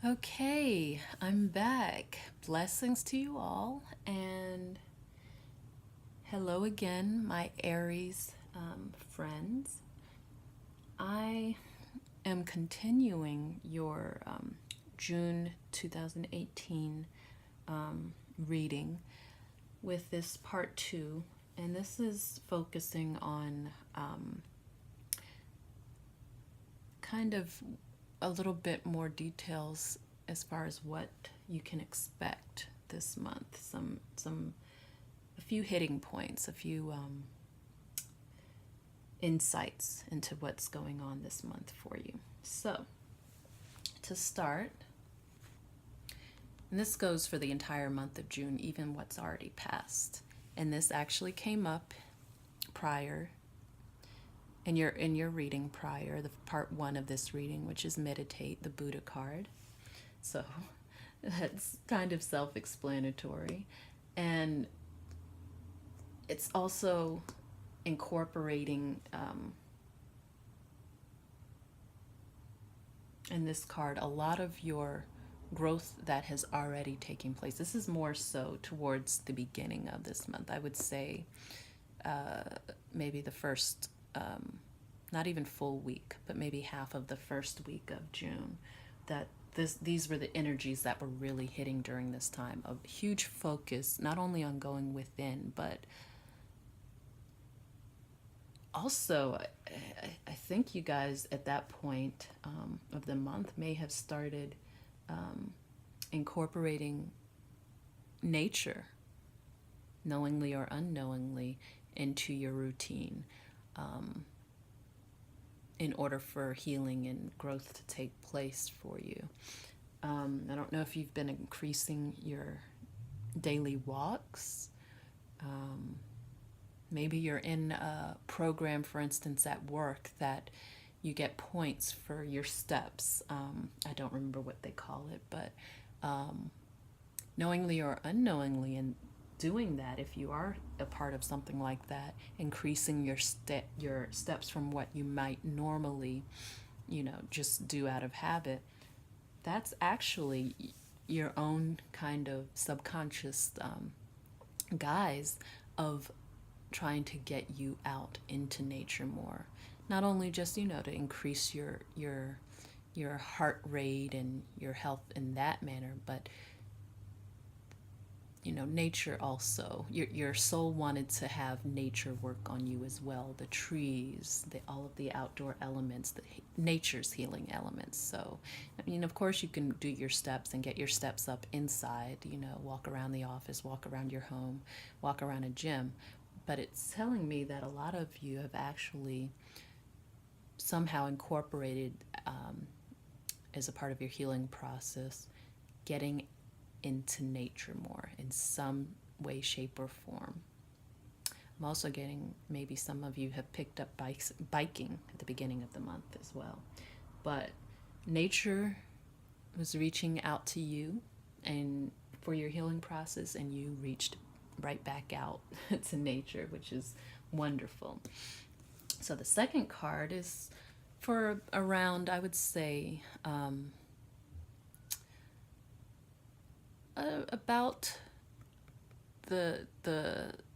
Okay, I'm back. Blessings to you all, and hello again, my Aries friends. I am continuing your June 2018 reading with this part two, and this is focusing on kind of a little bit more details as far as what you can expect this month. A few hitting points, a few insights into what's going on this month for you. So, to start, and this goes for the entire month of June, even what's already passed. And this actually came up prior in your reading prior, the part one of this reading, which is meditate, the Buddha card. So that's kind of self-explanatory. And it's also incorporating in this card a lot of your growth that has already taken place. This is more so towards the beginning of this month. I would say maybe the first, not even full week, but maybe half of the first week of June, that these were the energies that were really hitting during this time. A huge focus not only on going within, but also I think you guys at that point of the month may have started incorporating nature, knowingly or unknowingly, into your routine in order for healing and growth to take place for you. I don't know if you've been increasing your daily walks. Maybe you're in a program, for instance, at work that you get points for your steps. I don't remember what they call it, but knowingly or unknowingly, and doing that, if you are a part of something like that, increasing your steps from what you might normally, just do out of habit, that's actually your own kind of subconscious guise of trying to get you out into nature more. Not only just, to increase your heart rate and your health in that manner, but nature also. Your soul wanted to have nature work on you as well. The trees, all of the outdoor elements, nature's healing elements. So, of course, you can do your steps and get your steps up inside. Walk around the office, walk around your home, walk around a gym. But it's telling me that a lot of you have actually somehow incorporated, as a part of your healing process, getting into nature more in some way, shape, or form. I'm also getting, maybe some of you have picked up biking at the beginning of the month as well. But nature was reaching out to you and for your healing process, and you reached right back out to nature, which is wonderful. So the second card is for around, I would say, about the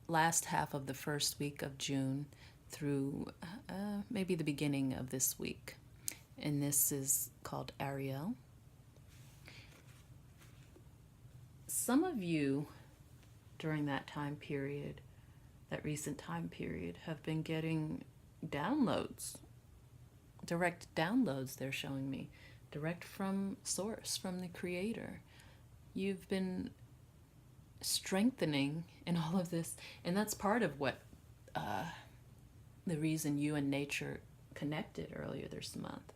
last half of the first week of June through maybe the beginning of this week. And this is called Ariel. Some of you during that time period, that recent time period, have been getting downloads, direct downloads, they're showing me, direct from source, from the creator. You've been strengthening in all of this, and that's part of what the reason you and nature connected earlier this month,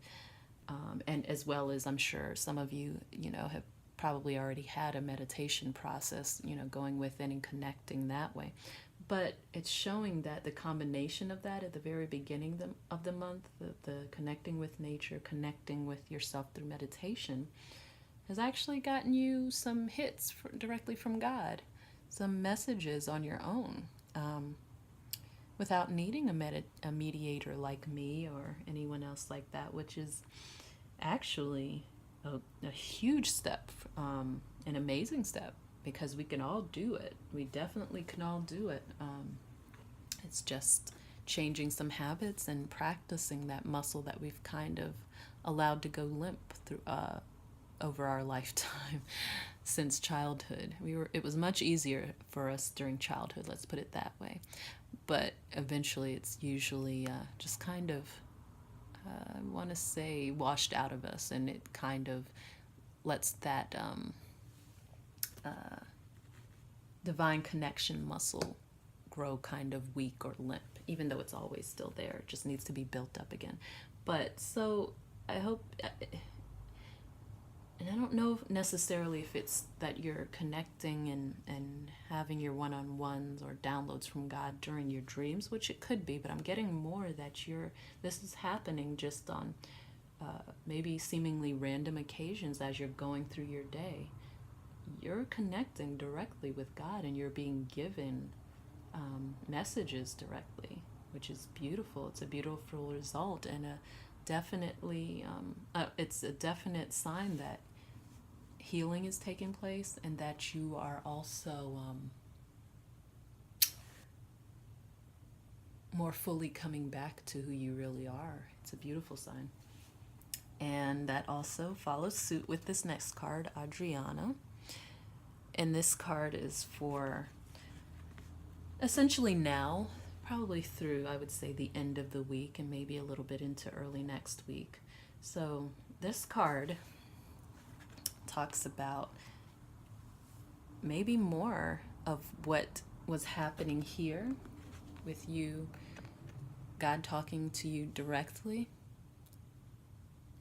and as well as, I'm sure some of you have probably already had a meditation process, going within and connecting that way. But it's showing that the combination of that at the very beginning of the month, the connecting with nature, connecting with yourself through meditation, has actually gotten you some hits directly from God, some messages on your own, without needing a mediator like me or anyone else like that, which is actually a huge step, an amazing step, because we can all do it. We definitely can all do it. It's just changing some habits and practicing that muscle that we've kind of allowed to go limp through over our lifetime since childhood. It was much easier for us during childhood, let's put it that way. But eventually it's usually just kind of, I want to say, washed out of us, and it kind of lets that divine connection muscle grow kind of weak or limp, even though it's always still there. It just needs to be built up again. But so I hope, and I don't know necessarily if it's that you're connecting and having your one-on-ones or downloads from God during your dreams, which it could be, but I'm getting more that this is happening just on maybe seemingly random occasions as you're going through your day. You're connecting directly with God, and you're being given messages directly, which is beautiful. It's a beautiful result, and it's a definite sign that healing is taking place, and that you are also more fully coming back to who you really are. It's a beautiful sign. And that also follows suit with this next card, Adriana. And this card is for essentially now, probably through, I would say, the end of the week and maybe a little bit into early next week. So this card talks about maybe more of what was happening here with you, God talking to you directly,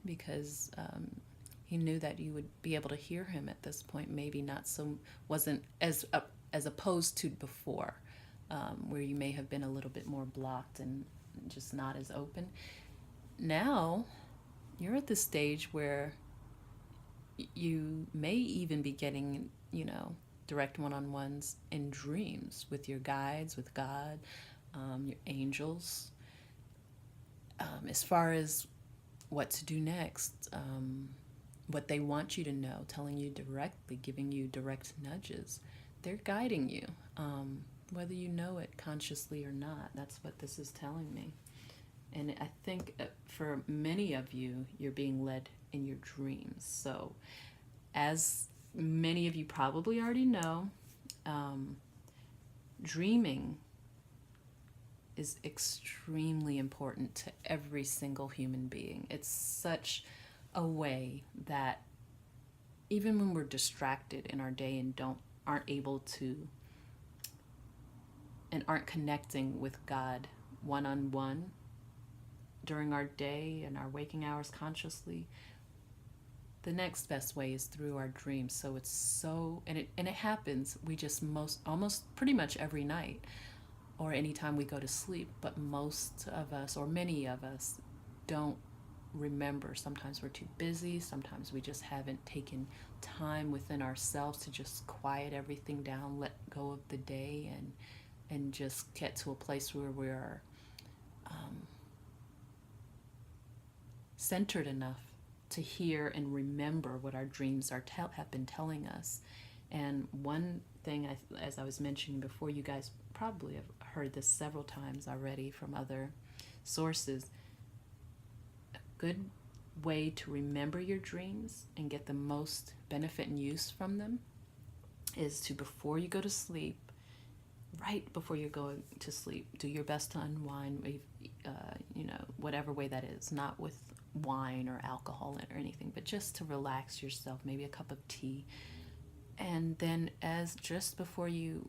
because he knew that you would be able to hear him at this point. Maybe wasn't as opposed to before, where you may have been a little bit more blocked and just not as open. Now you're at the stage where you may even be getting, direct one-on-ones in dreams with your guides, with God, your angels, as far as what to do next, what they want you to know, telling you directly, giving you direct nudges. They're guiding you, whether you know it consciously or not. That's what this is telling me. And I think for many of you, you're being led in your dreams. So as many of you probably already know, dreaming is extremely important to every single human being. It's such a way that even when we're distracted in our day and aren't able to and aren't connecting with God one-on-one during our day and our waking hours consciously, the next best way is through our dreams. So it happens, we just almost pretty much every night or anytime we go to sleep, but most of us, or many of us, don't remember. Sometimes we're too busy, sometimes we just haven't taken time within ourselves to just quiet everything down, let go of the day, and just get to a place where we're centered enough to hear and remember what our dreams have been telling us. And one thing, as I was mentioning before, you guys probably have heard this several times already from other sources. A good way to remember your dreams and get the most benefit and use from them is to, before you go to sleep, right before you're going to sleep, do your best to unwind, whatever way that is, not with wine or alcohol or anything, but just to relax yourself, maybe a cup of tea. And then as just before you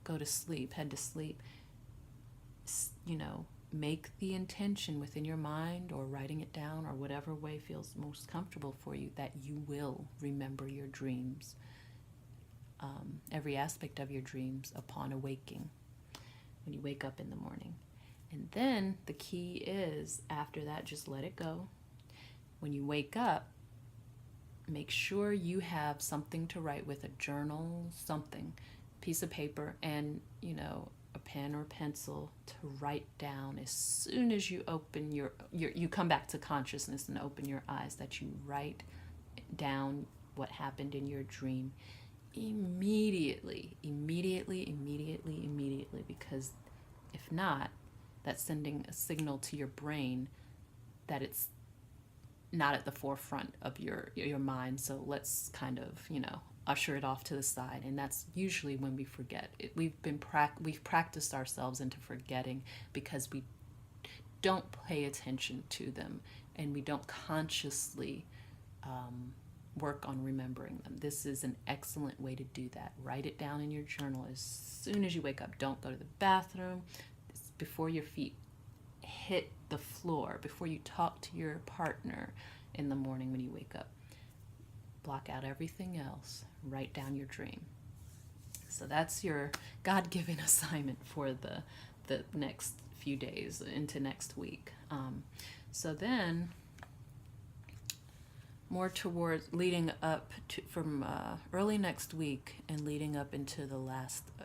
go to sleep, head to sleep, make the intention within your mind or writing it down or whatever way feels most comfortable for you that you will remember your dreams, every aspect of your dreams upon awaking, when you wake up in the morning. And then the key is, after that, just let it go. When you wake up, make sure you have something to write with, a journal, something, piece of paper, and, a pen or pencil to write down as soon as you open you come back to consciousness and open your eyes, that you write down what happened in your dream immediately, because if not, that's sending a signal to your brain that it's not at the forefront of your mind. So let's kind of, usher it off to the side. And that's usually when we forget. We've practiced ourselves into forgetting because we don't pay attention to them and we don't consciously work on remembering them. This is an excellent way to do that. Write it down in your journal as soon as you wake up. Don't go to the bathroom. It's before your feet hit the floor, before you talk to your partner in the morning when you wake up. Block out everything else. Write down your dream. So that's your God-given assignment for the next few days into next week. So then, more towards leading up to from early next week and leading up into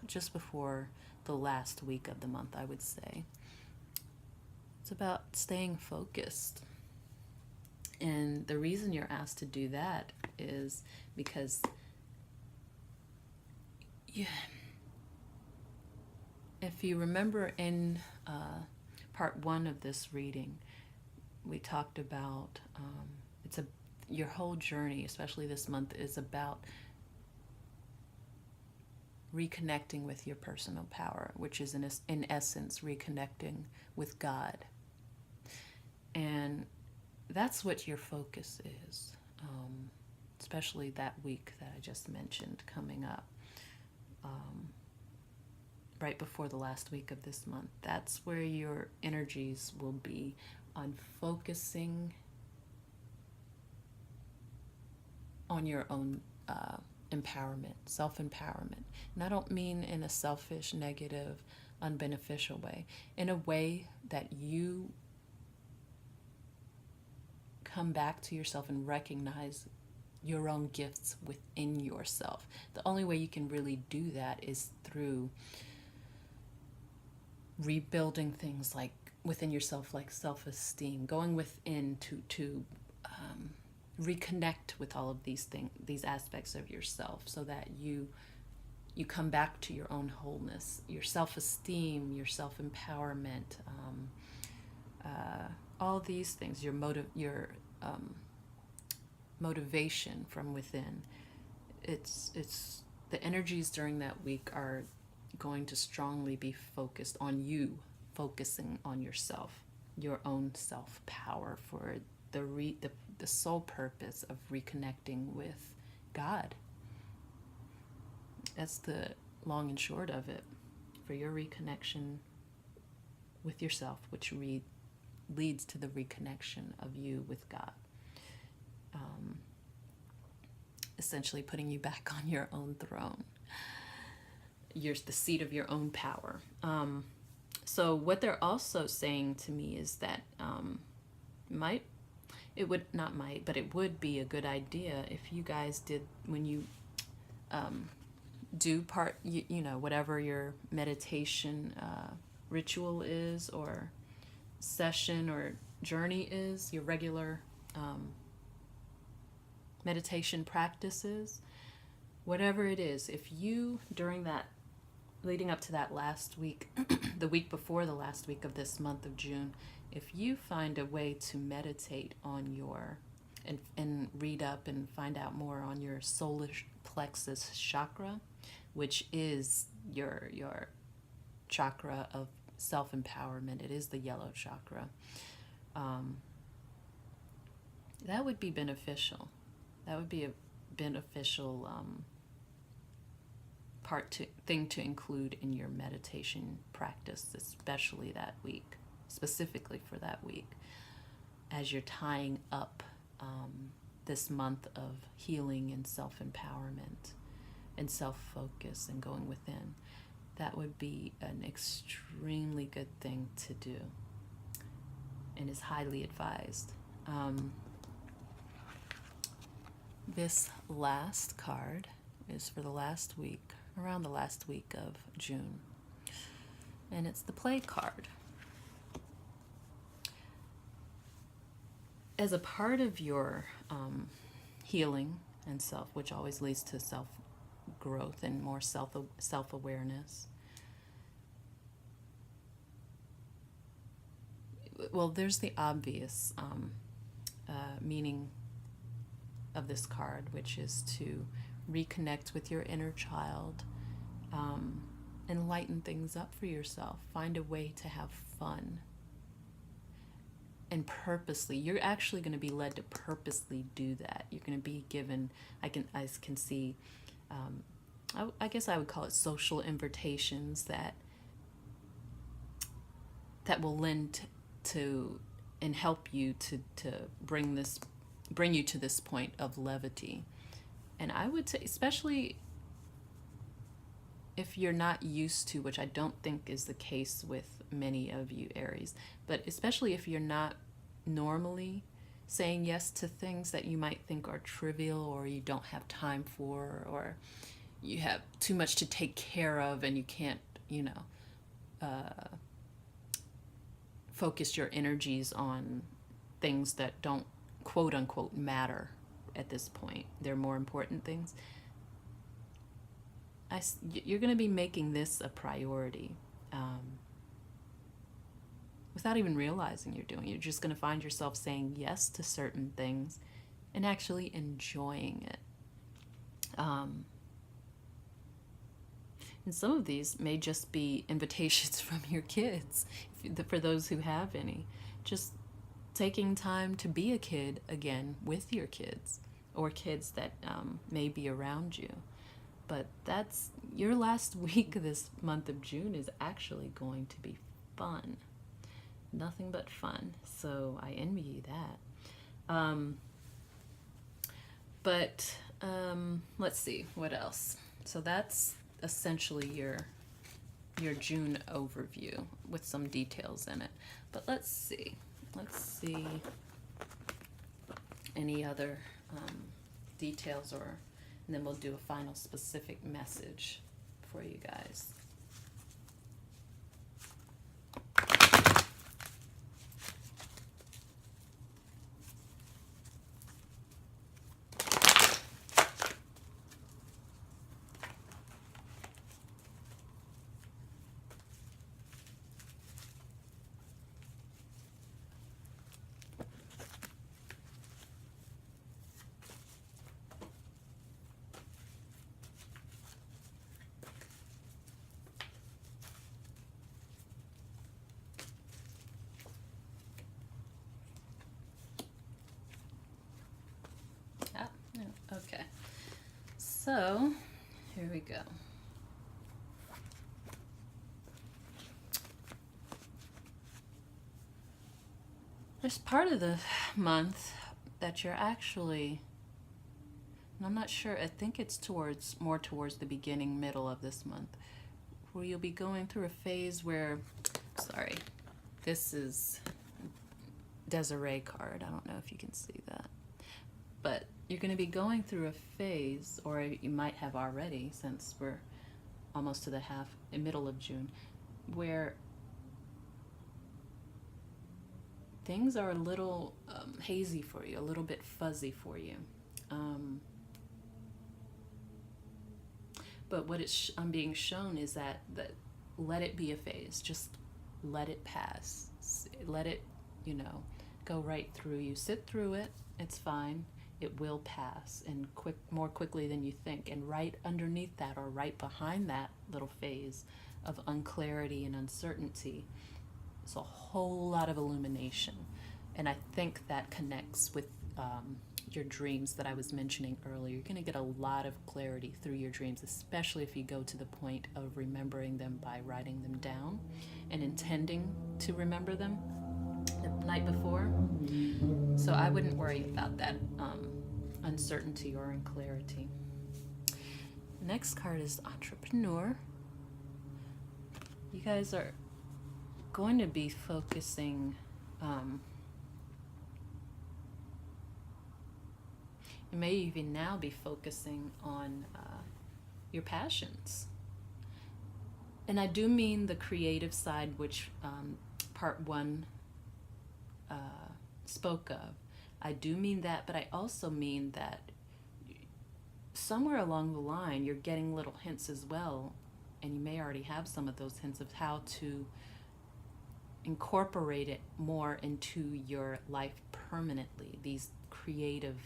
just before the last week of the month, I would say. It's about staying focused. And the reason you're asked to do that is because if you remember in part 1 of this reading, we talked about your whole journey, especially this month, is about reconnecting with your personal power, which is in essence reconnecting with God. And that's what your focus is, especially that week that I just mentioned coming up, right before the last week of this month. That's where your energies will be on focusing on your own empowerment, self-empowerment. And I don't mean in a selfish, negative, unbeneficial way. In a way that you come back to yourself and recognize your own gifts within yourself. The only way you can really do that is through rebuilding things like within yourself, like self-esteem, going within to reconnect with all of these aspects of yourself, so that you come back to your own wholeness, your self-esteem, your self-empowerment, all these things, your motivation from within. It's the energies during that week are going to strongly be focused on you, focusing on yourself, your own self-power, for the sole purpose of reconnecting with God. That's the long and short of it, for your reconnection with yourself, which leads to the reconnection of you with God. Essentially putting you back on your own throne. You're the seat of your own power. So what they're also saying to me is that it would be a good idea if you guys did, when you do whatever your meditation ritual is, or session or journey is, your regular meditation practices, whatever it is, if you, during that, leading up to that last week, the week before the last week of this month of June, if you find a way to meditate on and read up and find out more on your solar plexus chakra, which is your chakra of self-empowerment, it is the yellow chakra, that would be beneficial. That would be a beneficial thing to include in your meditation practice, especially that week, specifically for that week, as you're tying up this month of healing and self-empowerment and self-focus and going within. That would be an extremely good thing to do, and is highly advised. This last card is for the last week, around the last week of June, and it's the play card. As a part of your healing and self, which always leads to self growth and more self awareness. Well, there's the obvious meaning of this card, which is to reconnect with your inner child, and lighten things up for yourself. Find a way to have fun. And purposely, you're actually going to be led to purposely do that. You're going to be given, I can see, I guess I would call it social invitations that will lend to and help you to bring you to this point of levity. And I would say, especially if you're not used to, which I don't think is the case with many of you Aries, but especially if you're not normally saying yes to things that you might think are trivial, or you don't have time for, or you have too much to take care of and you can't, focus your energies on things that don't quote unquote matter at this point. They're more important things. You're going to be making this a priority without even realizing you're doing it. You're just going to find yourself saying yes to certain things and actually enjoying it. And some of these may just be invitations from your kids, for those who have any. Just taking time to be a kid again with your kids, or kids that may be around you. But that's your last week of this month of June is actually going to be fun. Nothing but fun. So I envy you that. But let's see, what else? So that's essentially your June overview with some details in it. But let's see any other details, and then we'll do a final specific message for you guys. Okay, so here we go. There's part of the month that you're actually, and I'm not sure, I think it's more towards the beginning, middle of this month, where you'll be going through a phase where, sorry, this is Desiree card. I don't know if you can see that. But you're going to be going through a phase, or you might have already, since we're almost to the middle of June, where things are a little hazy for you, a little bit fuzzy for you. But what I'm being shown is that let it be a phase. Just let it pass. Let it, go right through you. Sit through it. It's fine. It will pass, and more quickly than you think. And right underneath that, or right behind that little phase of unclarity and uncertainty, is a whole lot of illumination. And I think that connects with your dreams that I was mentioning earlier. You're going to get a lot of clarity through your dreams, especially if you go to the point of remembering them by writing them down and intending to remember them the night before. So I wouldn't worry about that uncertainty or unclarity. Next card is Entrepreneur. You guys are going to be focusing, you may even now be focusing on your passions. And I do mean the creative side, which part one spoke of. I do mean that, but I also mean that somewhere along the line, you're getting little hints as well, and you may already have some of those hints of how to incorporate it more into your life permanently. These creative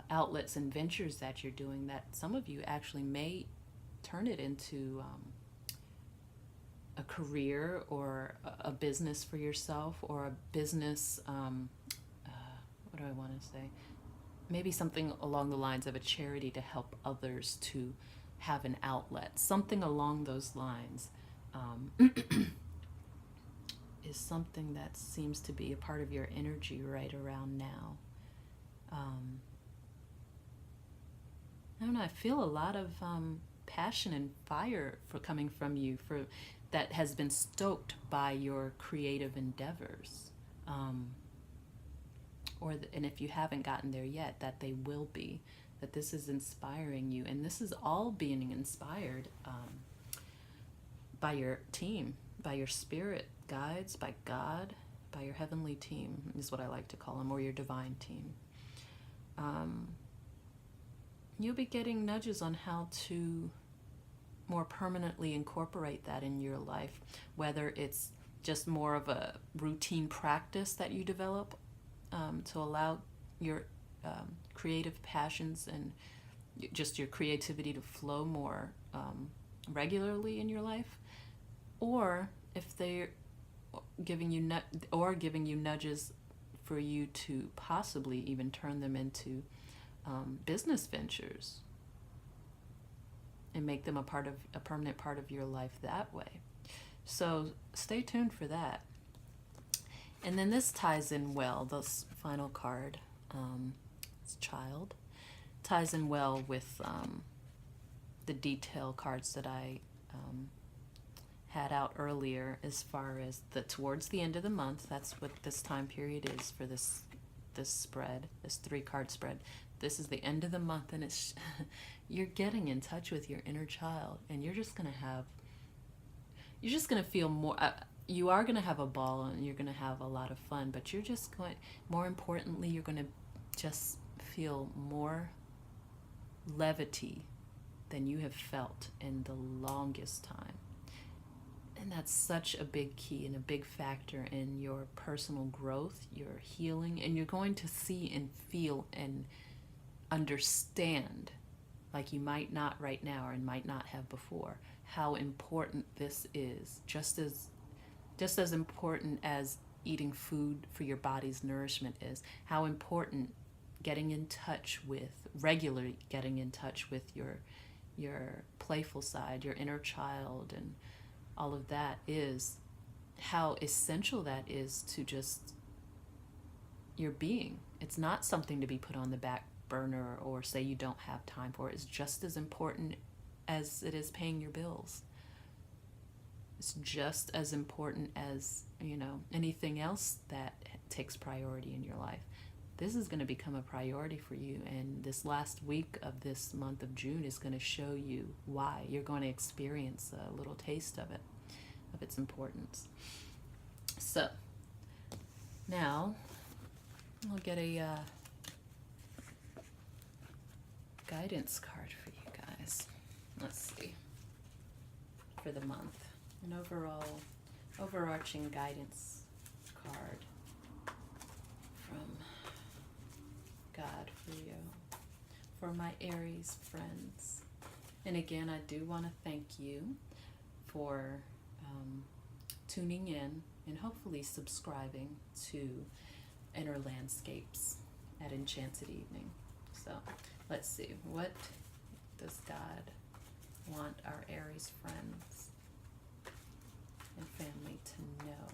outlets and ventures that you're doing, that some of you actually may turn it into a career or a business for yourself, or a business, what do I want to say? Maybe something along the lines of a charity to help others to have an outlet. Something along those lines is something that seems to be a part of your energy right around now. I don't know, I feel a lot of passion and fire coming from you that has been stoked by your creative endeavors. And if you haven't gotten there yet, that they will be, that this is inspiring you. And this is all being inspired by your team, by your spirit guides, by God, by your heavenly team, is what I like to call them, or your divine team. You'll be getting nudges on how to more permanently incorporate that in your life, whether it's just more of a routine practice that you develop to allow your creative passions and just your creativity to flow more regularly in your life, or if they're giving you nudges for you to possibly even turn them into business ventures and make them a permanent part of your life that way. So stay tuned for that. And then this ties in well, this final card, it's Child, ties in well with the detail cards that I had out earlier, as far as towards the end of the month. That's what this time period is for this spread, this 3-card spread. This is the end of the month, and it's you're getting in touch with your inner child, and you're just gonna feel more. You are gonna have a ball, and you're gonna have a lot of fun. But you're just going. More importantly, you're gonna just feel more levity than you have felt in the longest time. And that's such a big key and a big factor in your personal growth, your healing, and you're going to see and feel and understand, like you might not right now and might not have before, how important this is, just as important as eating food for your body's nourishment is, how important regularly getting in touch with your playful side, your inner child, and all of that is, how essential that is to just your being. It's not something to be put on the back burner or say you don't have time for. It's just as important as it is paying your bills. It's just as important as, anything else that takes priority in your life. This is going to become a priority for you, and this last week of this month of June is going to show you why. You're going to experience a little taste of it, of its importance. So now I'll get a guidance card for you guys. Let's see, for the month, an overarching guidance card from God for you, for my Aries friends. And again, I do want to thank you for tuning in and hopefully subscribing to Inner Landscapes at Enchanted Evening. So let's see, what does God want our Aries friends and family to know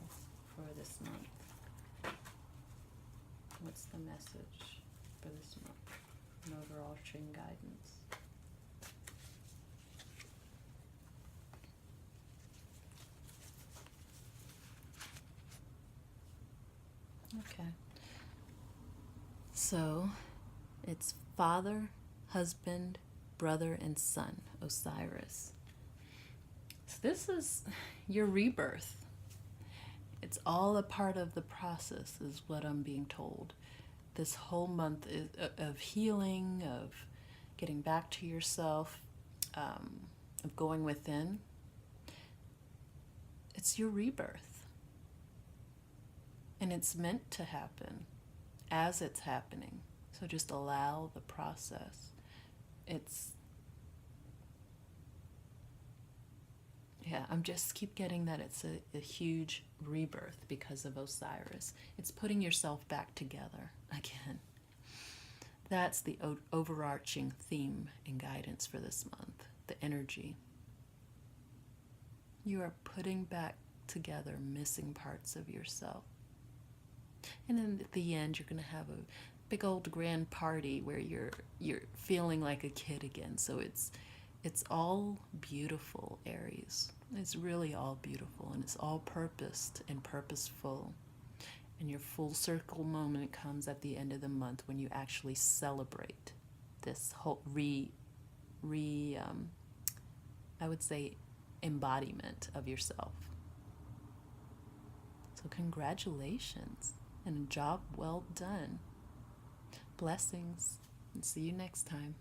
for this month? What's the message for this month? An overarching guidance. Okay. So it's Father, Husband, Brother, and Son, Osiris. So this is your rebirth. It's all a part of the process, is what I'm being told. this whole month is of healing, of getting back to yourself, of going within. It's your rebirth. And it's meant to happen as it's happening. So just allow the process. I'm just keep getting that it's a huge rebirth because of Osiris. It's putting yourself back together again. That's the overarching theme and guidance for this month, the energy. You are putting back together missing parts of yourself. And then at the end, you're going to have a big old grand party where you're feeling like a kid again. So it's all beautiful, Aries. It's really all beautiful, and it's all purposed and purposeful. And your full circle moment comes at the end of the month when you actually celebrate this whole I would say, embodiment of yourself. So congratulations, and a job well done. Blessings, and see you next time.